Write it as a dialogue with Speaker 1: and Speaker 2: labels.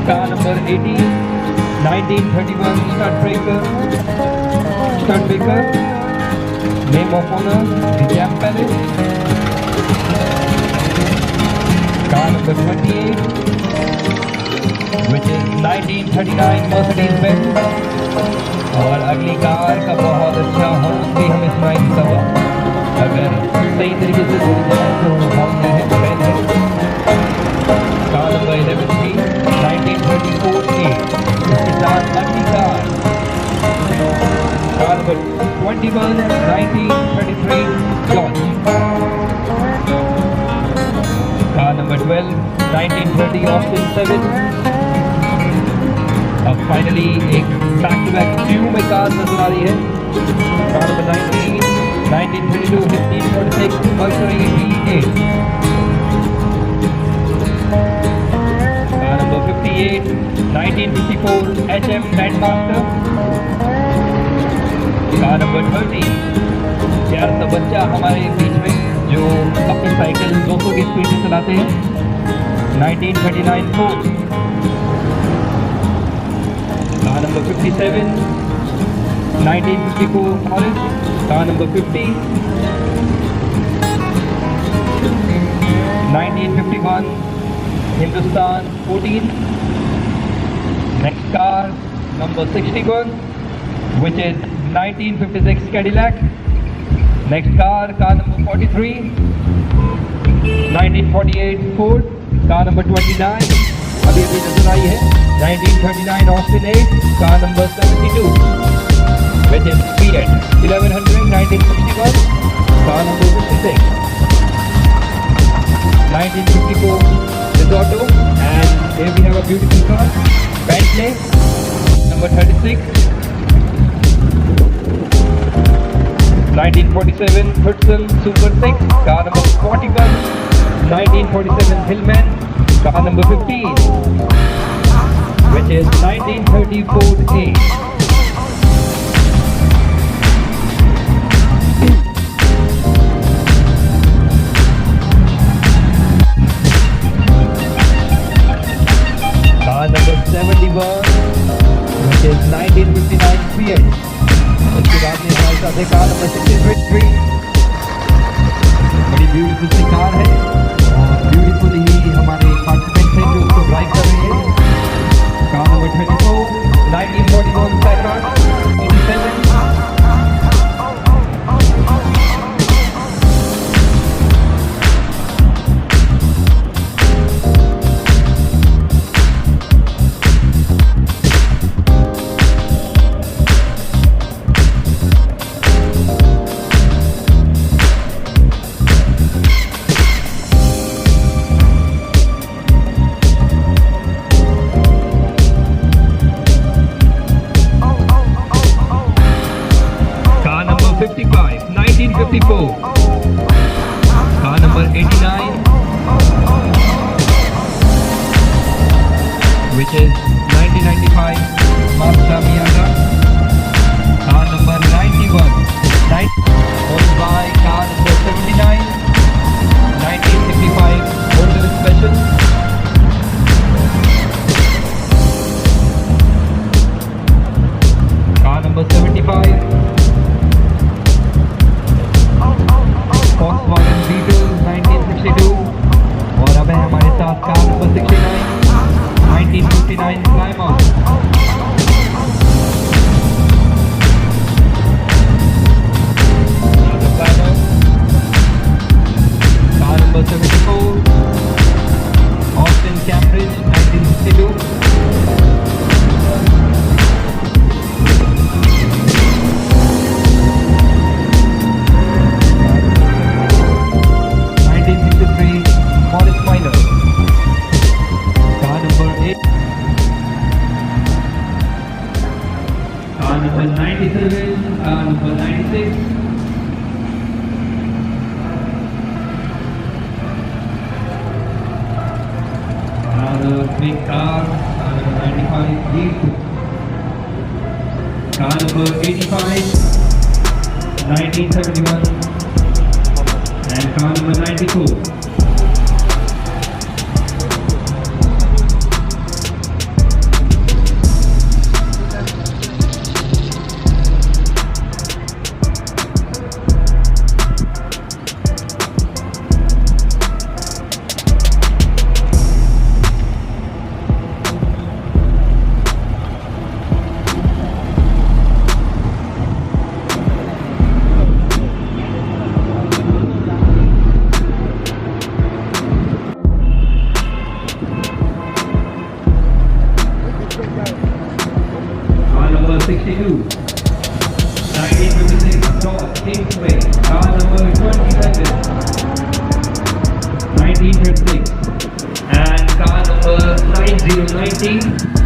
Speaker 1: Car number 18, 1931 stud breaker, name of owner, the Jam Palace. Car number 28, which is 1939 Mercedes Benz. और अगली car का बहुत अच्छा horn भी हमें सुनाई देता हुआ, अगर सही तरीके से बोली जाए तो हॉर्न नहीं है, फैन है। कार नंबर 11 थी 1934 की, इसके साथ अगली car number 21 1933 George. Car number 12 1930 Austin 7। अब फाइनली एक बैक टू बैक क्यू में कार नजर आ रही है। Car number 19 1932 1546 Mercury V8। 58 1954 HM Grandmaster। Car number 30 प्यार सा बच्चा हमारे बीच में जो अपनी साइकिल 200 की स्पीड से चलाते हैं, 1939 Ford। Car number 57 1954 Hornet। Car number 50 1951 Hindustan 14. Next car number 61, which is 1956 Cadillac. Next car number 43, 1948 Ford. Car number 29 अभी नजर आई है, 1939 Austin 8. Car number 72, which is Fiat 1100 1961. Car number 56, 1954 Auto, and here we have a beautiful car, Bentley, number 36, 1947 Hudson Super 6, car number 41, 1947 Hillman, car number 15, which is 1934 A. Number 71, which is 1959 Fiat. उसके बाद में हमारे साथ है car number 63, बड़ी beautiful सी car है और beautiful ही हमारे पार्टिसिपेंट्स हैं जो उसको ड्राइव कर रहे हैं। Car number 24 1941 Packard 87। car number 89, which is 1995 Mazda Miata. Car number 91, followed by car number 79, 1965 Honda Special. Car number 75, Volkswagen Beetle 1962. और अब है हमारे साथ car number 69, 1959 Morris Minor. Car number 8. Car number 97, car number 96. Another big car number 95, Jeep. Car number 85, 1971. And car number 94. Number 62, 1956 North Kingsway, car number 27, 1956, and car number 9090.